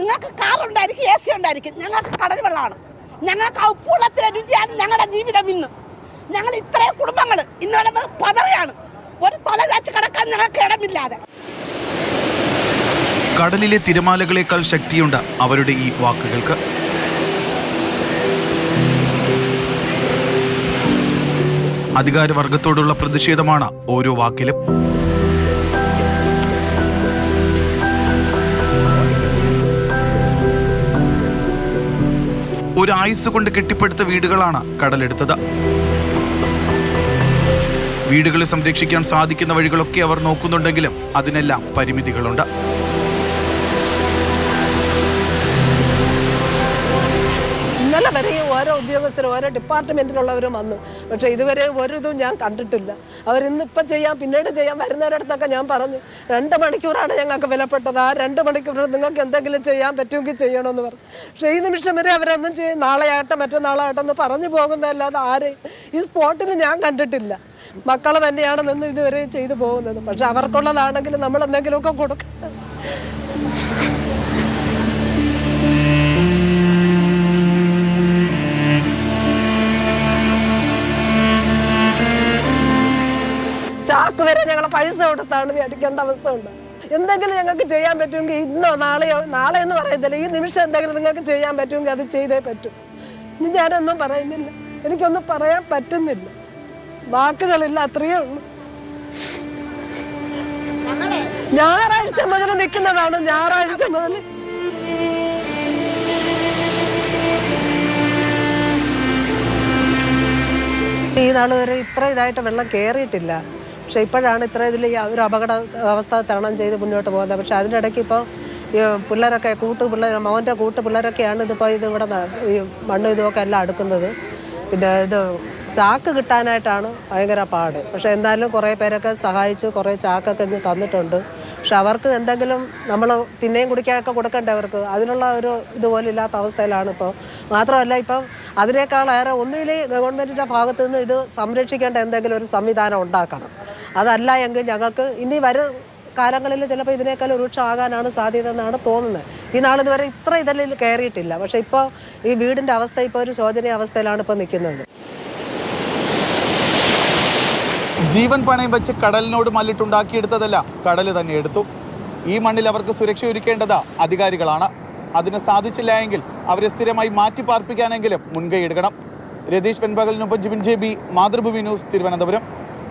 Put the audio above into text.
നിങ്ങൾക്ക് കാറുണ്ടായിരിക്കും, AC ഉണ്ടായിരിക്കും, ഞങ്ങൾക്ക് കടൽ വെള്ളമാണ്. ഞങ്ങൾക്ക് ആ ഉപ്പുവെള്ളത്തിലെ രുചിയാണ് ഞങ്ങളുടെ ജീവിതം. ഇന്ന് ഞങ്ങൾ ഇത്രയും കുടുംബങ്ങൾ ഇന്ന് പതറിയാണ്. ഒരു തല ചാച്ച് കിടക്കാൻ ഞങ്ങൾക്ക് ഇടമില്ലാതെ. കടലിലെ തിരമാലകളേക്കാൾ ശക്തിയുണ്ട് അവരുടെ ഈ വാക്കുകൾക്ക്. അധികാരവർഗത്തോടുള്ള പ്രതിഷേധമാണ് ഓരോ വാക്കിലും. ഒരു ആയുസ് കൊണ്ട് കെട്ടിപ്പടുത്ത വീടുകളാണ് കടലെടുത്തത്. വീടുകളെ സംരക്ഷിക്കാൻ സാധിക്കുന്ന വഴികളൊക്കെ അവർ നോക്കുന്നുണ്ടെങ്കിലും അതിനെല്ലാം പരിമിതികളുണ്ട്. ഇന്നലെ വരെയും ഓരോ ഉദ്യോഗസ്ഥരും ഓരോ ഡിപ്പാർട്ട്മെൻറ്റിലുള്ളവരും വന്നു. പക്ഷേ ഇതുവരെ ഒരു ഇതും ഞാൻ കണ്ടിട്ടില്ല. അവരിന്നിപ്പം ചെയ്യാം, പിന്നീട് ചെയ്യാം, വരുന്നവരടുത്തൊക്കെ ഞാൻ പറഞ്ഞു 2 മണിക്കൂറാണ് ഞങ്ങൾക്ക് വിലപ്പെട്ടത്. ആ 2 മണിക്കൂർ നിങ്ങൾക്ക് എന്തെങ്കിലും ചെയ്യാൻ പറ്റുമെങ്കിൽ ചെയ്യണമെന്ന് പറഞ്ഞു. പക്ഷേ ഈ നിമിഷം വരെ അവരൊന്നും ചെയ്യും. നാളെ ആകട്ടെ മറ്റന്നാളാകട്ടെ എന്ന് പറഞ്ഞു പോകുന്നതല്ലാതെ ആരെയും ഈ സ്പോട്ടിൽ ഞാൻ കണ്ടിട്ടില്ല. മക്കൾ തന്നെയാണ് നിന്ന് ഇതുവരെ ചെയ്തു പോകുന്നത്. പക്ഷെ അവർക്കുള്ളതാണെങ്കിലും നമ്മൾ എന്തെങ്കിലുമൊക്കെ കൊടുക്കണം. ചാക്ക് വരെ ഞങ്ങൾ പൈസ കൊടുത്താണ് മേടിക്കേണ്ട അവസ്ഥ ഉണ്ട്. എന്തെങ്കിലും ഞങ്ങൾക്ക് ചെയ്യാൻ പറ്റുമെങ്കിൽ ഇന്നോ നാളെയോ, നാളെ എന്ന് പറയുന്നില്ല, ഈ നിമിഷം എന്തെങ്കിലും നിങ്ങൾക്ക് ചെയ്യാൻ പറ്റുമെങ്കിൽ അത് ചെയ്തേ പറ്റും. ഇനി ഞാനൊന്നും പറയുന്നില്ല, എനിക്കൊന്നും പറയാൻ പറ്റുന്നില്ല, വാക്കുകളില്ല, അത്രയേ ഉള്ളൂ. ഞായറാഴ്ച മുതൽ നിൽക്കുന്നതാണ്, ഞായറാഴ്ച മുതൽ. ഈ നാൾ വരെ ഇത്ര ഇതായിട്ട് വെള്ളം കയറിയിട്ടില്ല. പക്ഷെ ഇപ്പോഴാണ് ഇത്ര ഇതിൽ ഒരു അപകട അവസ്ഥ തരണം ചെയ്ത് മുന്നോട്ട് പോകുന്നത്. പക്ഷെ അതിൻ്റെ ഇടയ്ക്ക് ഇപ്പോൾ ഈ പിള്ളേരൊക്കെ മോൻ്റെ പിള്ളേരൊക്കെയാണ് ഇതിപ്പോൾ ഇവിടെ ഈ മണ്ണ് ഇതുമൊക്കെ എല്ലാം അടുക്കുന്നത്. പിന്നെ ഇത് ചാക്ക് കിട്ടാനായിട്ടാണ് ഭയങ്കര പാട്. പക്ഷെ എന്നാലും കുറേ പേരൊക്കെ സഹായിച്ച് കുറേ ചാക്കൊക്കെ ഇങ്ങ് തന്നിട്ടുണ്ട്. പക്ഷെ അവർക്ക് എന്തെങ്കിലും നമ്മൾ തിന്നേയും കുടിക്കാനൊക്കെ കൊടുക്കണ്ടേ അവർക്ക്, അതിനുള്ള ഒരു ഇതുപോലെ ഇല്ലാത്ത അവസ്ഥയിലാണ് ഇപ്പോൾ. മാത്രമല്ല ഇപ്പം അതിനേക്കാളേറെ ഒന്നിൽ ഗവൺമെൻറ്റിൻ്റെ ഭാഗത്തു നിന്ന് ഇത് സംരക്ഷിക്കേണ്ട എന്തെങ്കിലും ഒരു സംവിധാനം ഉണ്ടാക്കണം. അതല്ല എങ്കിൽ ഞങ്ങൾക്ക് ഇനി വരും കാലങ്ങളിൽ ചിലപ്പോൾ ഇതിനേക്കാൾ രൂക്ഷമാകാനാണ് സാധ്യത എന്നാണ് തോന്നുന്നത്. ഈ നാളിതുവരെ ഇത്ര ഇതിൽ കയറിയിട്ടില്ല. പക്ഷേ ഇപ്പോൾ ഈ വീടിൻ്റെ അവസ്ഥ ഇപ്പോൾ ഒരു ശോചനീയ അവസ്ഥയിലാണ് ഇപ്പോൾ നിൽക്കുന്നത്. ജീവൻ പണയം വെച്ച് കടലിനോട് മല്ലിട്ടുണ്ടാക്കിയെടുത്തതല്ല കടൽ തന്നെ എടുത്തു. ഈ മണ്ണിൽ അവർക്ക് സുരക്ഷ ഒരുക്കേണ്ടത് അധികാരികളാണ്. അതിന് സാധിച്ചില്ല എങ്കിൽ അവരെ സ്ഥിരമായി മാറ്റിപ്പാർപ്പിക്കാനെങ്കിലും മുൻകൈ എടുക്കണം. രതീഷ് വെൺപകലിനൊപ്പം ജിബിൻ JB, മാതൃഭൂമി ന്യൂസ്, തിരുവനന്തപുരം.